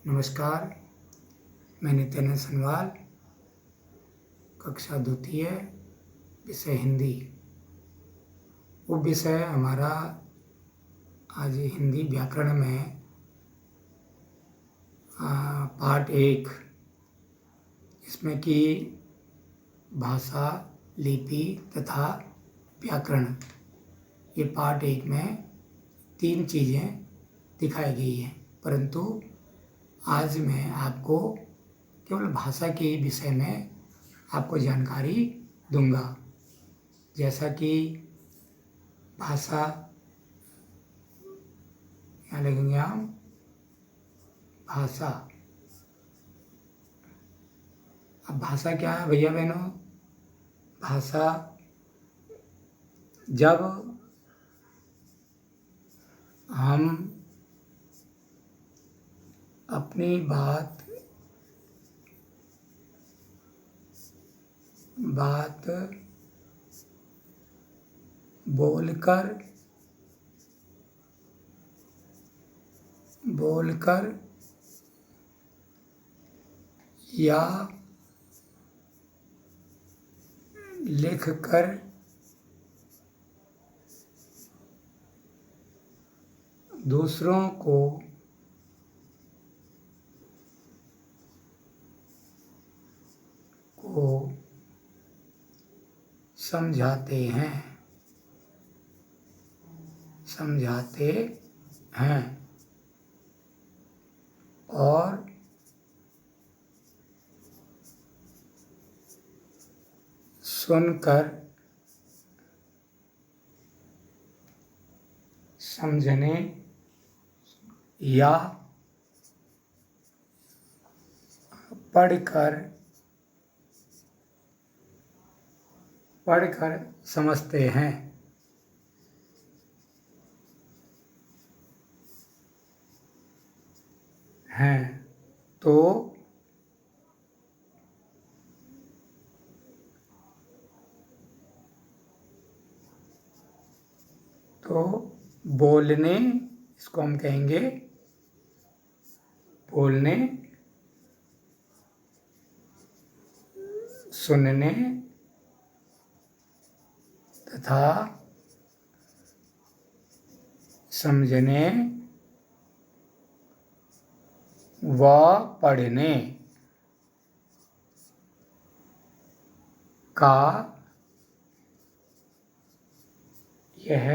नमस्कार, मैं नित्यानंद सनवाल, कक्षा द्वितीय, विषय हिंदी। वो विषय हमारा आज हिंदी व्याकरण में पार्ट 1, इसमें कि भाषा, लिपि तथा व्याकरण, ये पार्ट 1 में 3 चीज़ें दिखाई गई हैं। परंतु आज मैं आपको केवल भाषा के विषय में आपको जानकारी दूंगा। जैसा कि भाषा, यहाँ लिखेंगे हम भाषा। अब भाषा क्या है भैया बहनों? भाषा जब हम अपनी बात बोलकर या लिखकर दूसरों को समझाते हैं और सुनकर समझने या पढ़कर समझते हैं। तो बोलने, इसको हम कहेंगे बोलने, सुनने तथा समझने व पढ़ने का यह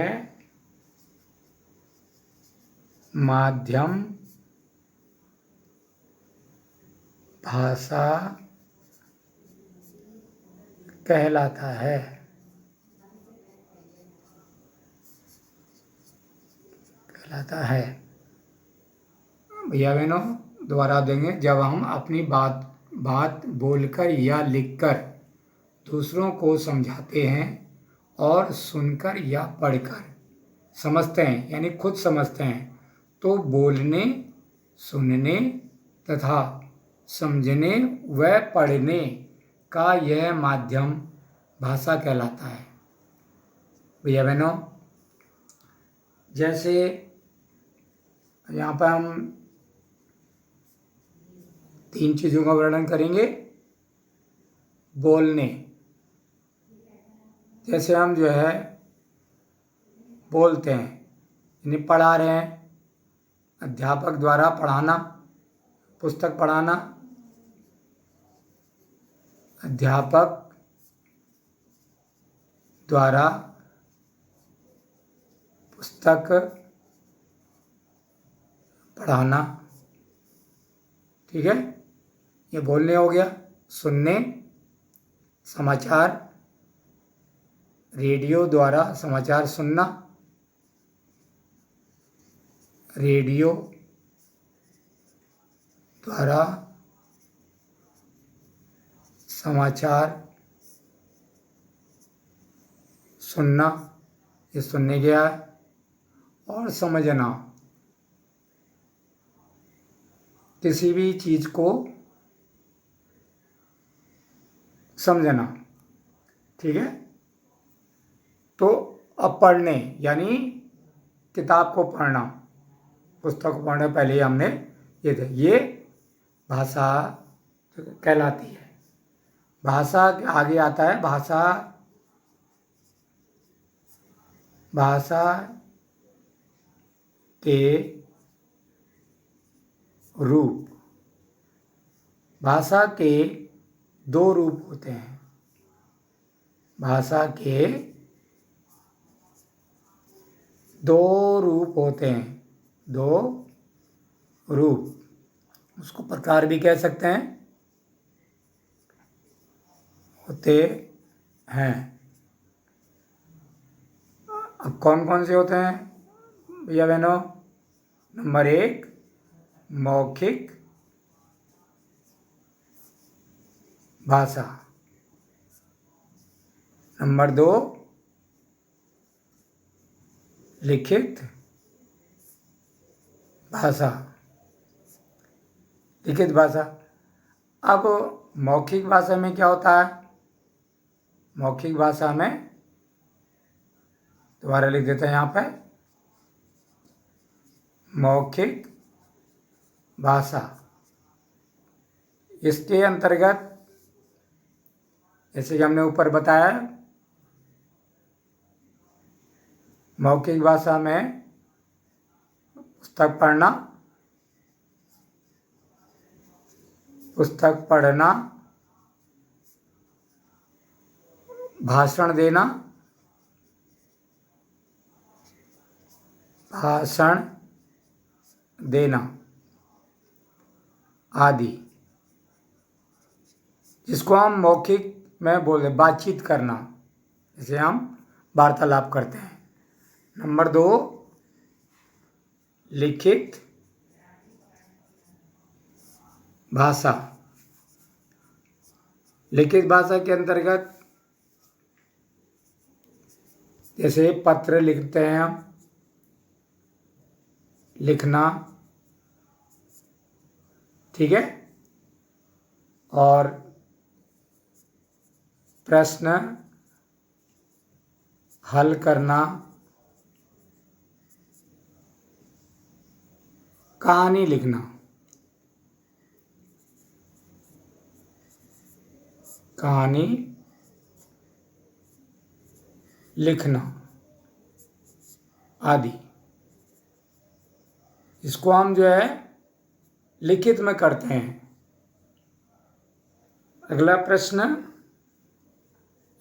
माध्यम भाषा कहलाता है। भैया बहनों, दोबारा देंगे। जब हम अपनी बात बोलकर या लिखकर दूसरों को समझाते हैं और सुनकर या पढ़कर समझते हैं, यानी खुद समझते हैं, तो बोलने, सुनने तथा समझने व पढ़ने का यह माध्यम भाषा कहलाता है। भैया बहनों, जैसे यहाँ पर हम 3 चीज़ों का वर्णन करेंगे। बोलने, जैसे हम जो है बोलते हैं, यानी पढ़ा रहे हैं, अध्यापक द्वारा पढ़ाना, पुस्तक पढ़ाना, अध्यापक द्वारा पुस्तक पढ़ाना, ठीक है, ये बोलने हो गया। सुनने, समाचार, रेडियो द्वारा समाचार सुनना, रेडियो द्वारा समाचार सुनना, ये सुनने गया है। और समझना, किसी भी चीज़ को समझना, ठीक है। तो अब पढ़ने, यानी किताब को पढ़ना, पुस्तक को पढ़ने, पहले ही हमने ये भाषा कहलाती है। भाषा के आगे आता है भाषा के रूप। भाषा के दो रूप होते हैं। भाषा के दो रूप होते हैं। दो रूप, उसको प्रकार भी कह सकते हैं, होते हैं। अब कौन कौन से होते हैं भैया बहनों? नंबर 1 मौखिक भाषा। नंबर 2 लिखित भाषा। लिखित भाषा। अब मौखिक भाषा में क्या होता है? मौखिक भाषा में दोबारा लिख देते हैं यहाँ पे, मौखिक भाषा। इसके अंतर्गत जैसे कि हमने ऊपर बताया, मौखिक भाषा में पुस्तक पढ़ना, भाषण देना आदि, जिसको हम मौखिक में बोलते बातचीत करना, जैसे हम वार्तालाप करते हैं। नंबर 2 लिखित भाषा। लिखित भाषा के अंतर्गत जैसे पत्र लिखते हैं हम, लिखना, ठीक है, और प्रश्न हल करना, कहानी लिखना, कहानी लिखना आदि, इसको हम जो है लिखित में करते हैं। अगला प्रश्न,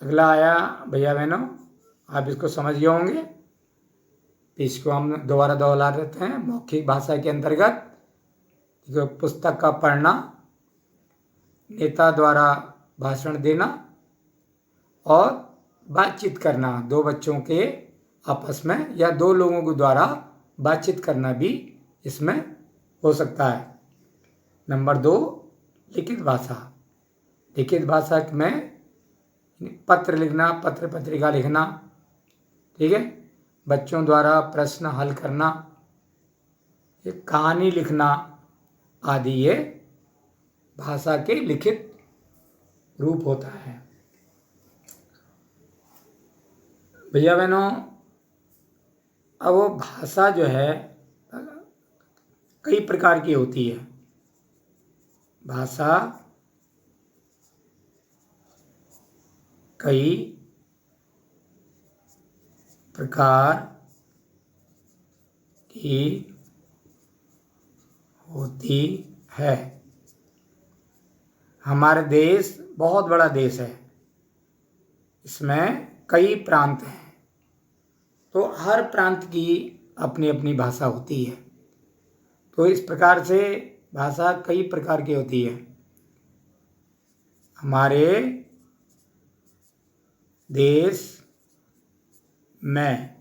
अगला आया भैया बहनों, आप इसको समझ गए होंगे, इसको हम दोबारा दोहरा देते हैं। मौखिक भाषा के अंतर्गत पुस्तक का पढ़ना, नेता द्वारा भाषण देना और बातचीत करना, दो बच्चों के आपस में या दो लोगों के द्वारा बातचीत करना भी इसमें हो सकता है। नंबर 2 लिखित भाषा। लिखित भाषा में पत्र लिखना, पत्र पत्रिका लिखना, ठीक है, बच्चों द्वारा प्रश्न हल करना, ये कहानी लिखना आदि, ये भाषा के लिखित रूप होता है। भैया बहनों, अब वो भाषा जो है कई प्रकार की होती है। भाषा कई प्रकार की होती है। हमारे देश बहुत बड़ा देश है, इसमें कई प्रांत हैं, तो हर प्रांत की अपनी अपनी भाषा होती है। तो इस प्रकार से भाषा कई प्रकार की होती है। हमारे देश में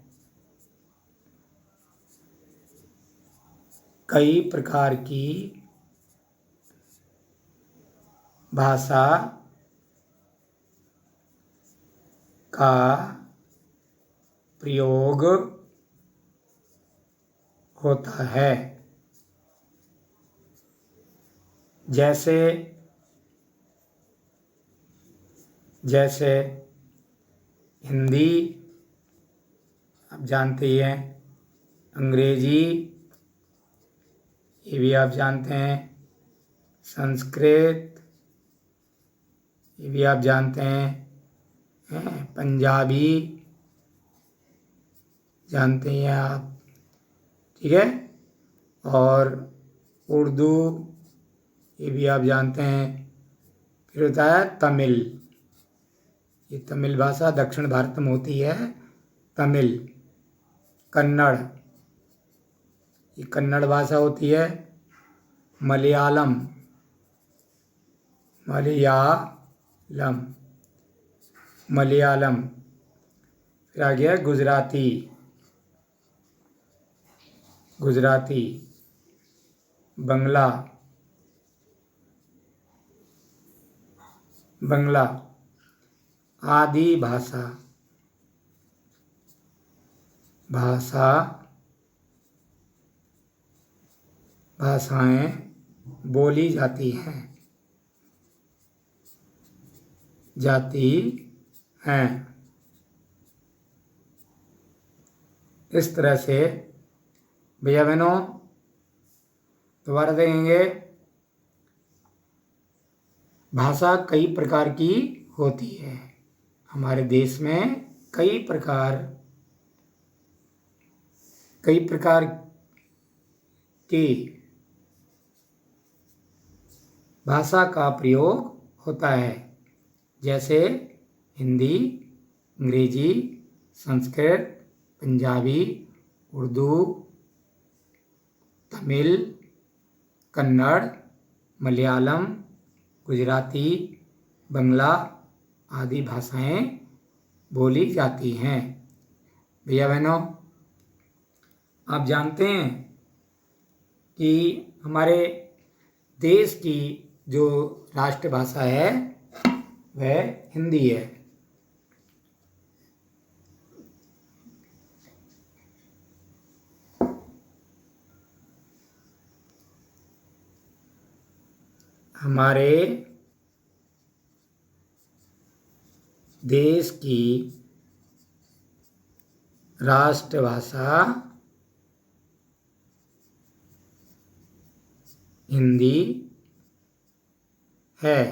कई प्रकार की भाषा का प्रयोग होता है। जैसे हिंदी, आप जानते ही हैं, अंग्रेजी, ये भी आप जानते हैं। संस्कृत, ये भी आप जानते हैं। पंजाबी जानते हैं आप, ठीक है। और उर्दू, ये भी आप जानते हैं। फिर होता है तमिल, ये तमिल भाषा दक्षिण भारत में होती है। तमिल, कन्नड़, ये कन्नड़ भाषा होती है। मलयालम, मलयालम, मलयालम। फिर आ गया गुजराती, गुजराती, बंगला, बंगला। आदि भाषा, भाषा, भाषाएं बोली जाती हैं, जाती हैं। इस तरह से भैया बहनों दोबारा देखेंगे। भाषा कई प्रकार की होती है। हमारे देश में कई प्रकार की भाषा का प्रयोग होता है, जैसे हिंदी, अंग्रेजी, संस्कृत, पंजाबी, उर्दू, तमिल, कन्नड़, मलयालम, गुजराती, बंगला आदि भाषाएं बोली जाती हैं। भैया बहनों आप जानते हैं कि हमारे देश की जो राष्ट्रभाषा है वह हिंदी है। हमारे देश की राष्ट्रभाषा हिंदी है,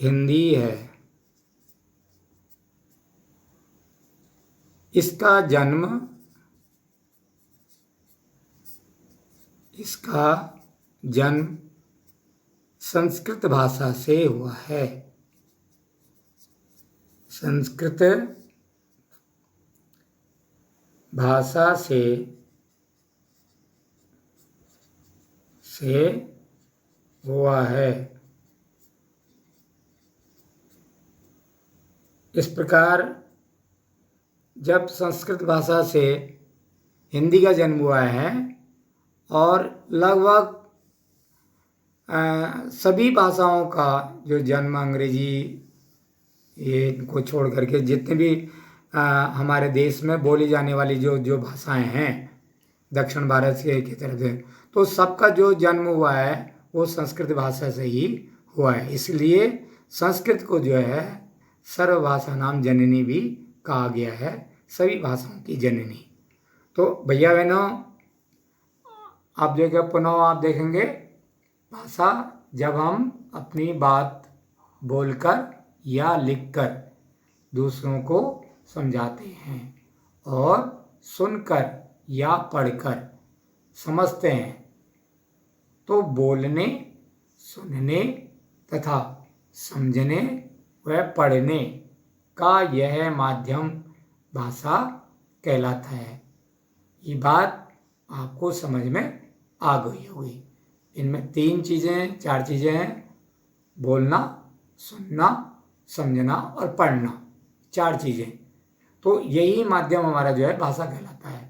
हिंदी है। इसका जन्म संस्कृत भाषा से हुआ है। संस्कृत भाषा से हुआ है। इस प्रकार जब संस्कृत भाषा से हिंदी का जन्म हुआ है और लगभग सभी भाषाओं का जो जन्म अंग्रेजी ये को छोड़ करके जितने भी हमारे देश में बोली जाने वाली जो भाषाएं हैं दक्षिण भारत की तरफ से, तो सबका जो जन्म हुआ है वो संस्कृत भाषा से ही हुआ है। इसलिए संस्कृत को जो है सर्वभाषा नाम जननी भी कहा गया है, सभी भाषाओं की जननी। तो भैया बहनों आप जो पुनः आप देखेंगे भाषा जब हम अपनी बात बोलकर या लिखकर दूसरों को समझाते हैं और सुनकर या पढ़कर समझते हैं, तो बोलने, सुनने तथा समझने व पढ़ने का यह माध्यम भाषा कहलाता है। ये बात आपको समझ में आ गई होगी। इनमें 4 चीज़ें हैं, बोलना, सुनना, समझना और पढ़ना, 4 चीज़ें। तो यही माध्यम हमारा जो है भाषा कहलाता है।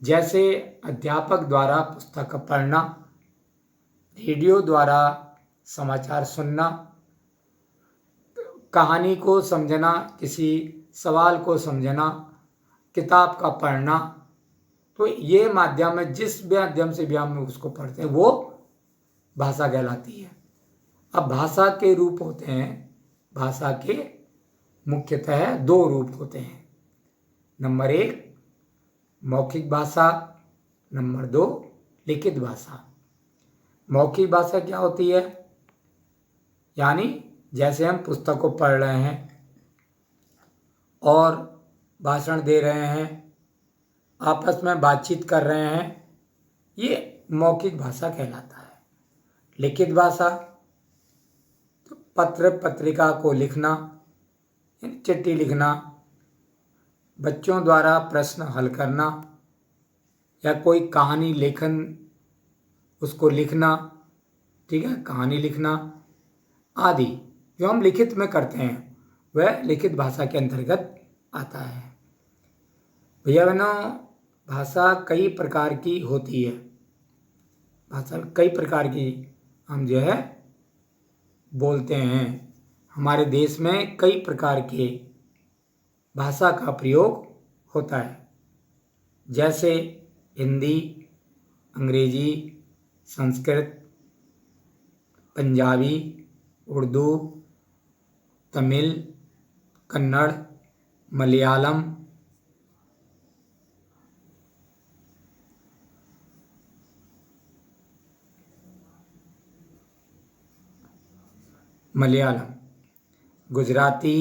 जैसे अध्यापक द्वारा पुस्तक पढ़ना, रेडियो द्वारा समाचार सुनना, कहानी को समझना, किसी सवाल को समझना, किताब का पढ़ना, तो ये माध्यम है। जिस माध्यम से भी हम उसको पढ़ते हैं वो भाषा कहलाती है। अब भाषा के रूप होते हैं, भाषा के मुख्यतः 2 रूप होते हैं। नंबर 1 मौखिक भाषा, नंबर 2 लिखित भाषा। मौखिक भाषा क्या होती है? यानी जैसे हम पुस्तक को पढ़ रहे हैं और भाषण दे रहे हैं, आपस में बातचीत कर रहे हैं, ये मौखिक भाषा कहलाता है। लिखित भाषा तो पत्र पत्रिका को लिखना, चिट्ठी लिखना, बच्चों द्वारा प्रश्न हल करना, या कोई कहानी लेखन उसको लिखना, ठीक है, कहानी लिखना आदि जो हम लिखित में करते हैं वह लिखित भाषा के अंतर्गत आता है। भैया बहनों, भाषा कई प्रकार की होती है। भाषा कई प्रकार की हम जो है बोलते हैं। हमारे देश में कई प्रकार के भाषा का प्रयोग होता है, जैसे हिंदी, अंग्रेजी, संस्कृत, पंजाबी, उर्दू, तमिल, कन्नड़, मलयालम, गुजराती,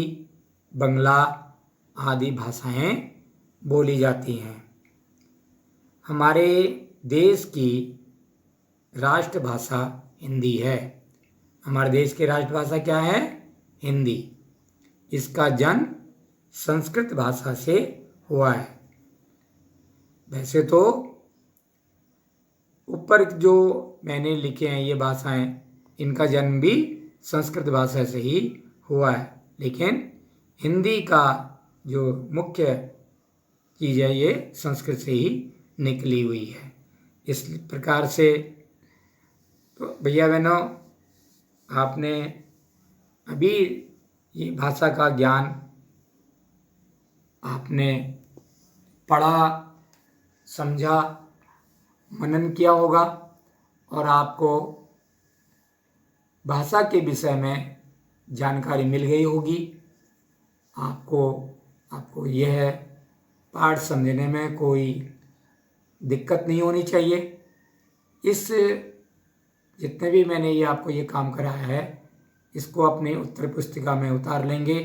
बंगला आदि भाषाएं बोली जाती हैं। हमारे देश की राष्ट्रभाषा हिंदी है। हमारे देश की राष्ट्रभाषा क्या है? हिंदी। इसका जन्म संस्कृत भाषा से हुआ है। वैसे तो ऊपर जो मैंने लिखे हैं ये भाषाएं, इनका जन्म भी संस्कृत भाषा से ही हुआ है, लेकिन हिंदी का जो मुख्य चीज़ है ये संस्कृत से ही निकली हुई है। इस प्रकार से तो भैया बहनों, आपने अभी ये भाषा का ज्ञान आपने पढ़ा, समझा, मनन किया होगा और आपको भाषा के विषय में जानकारी मिल गई होगी। आपको यह पाठ समझने में कोई दिक्कत नहीं होनी चाहिए। इस जितने भी मैंने ये आपको ये काम कराया है, इसको अपनी उत्तर पुस्तिका में उतार लेंगे,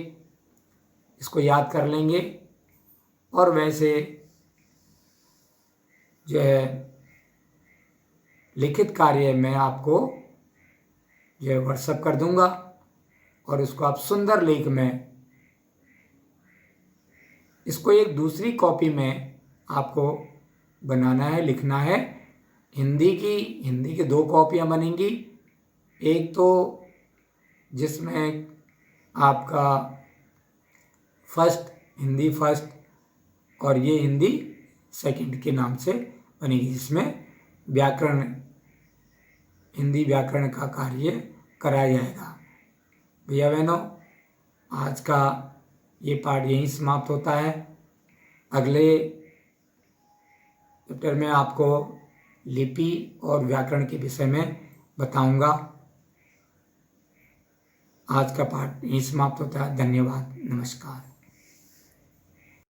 इसको याद कर लेंगे और वैसे जो है लिखित कार्य में आपको जो है व्हाट्सएप कर दूंगा और इसको आप सुंदर लेख में, इसको एक दूसरी कॉपी में आपको बनाना है, लिखना है। हिंदी की 2 कॉपियाँ बनेंगी। एक तो जिसमें आपका हिंदी फर्स्ट और ये हिंदी सेकंड के नाम से बनेगी, जिसमें हिंदी व्याकरण का कार्य कराया जाएगा। भैया बहनों, आज का ये पाठ यहीं समाप्त होता है। अगले चैप्टर में आपको लिपि और व्याकरण के विषय में बताऊंगा। आज का पाठ यहीं समाप्त होता है। धन्यवाद, नमस्कार।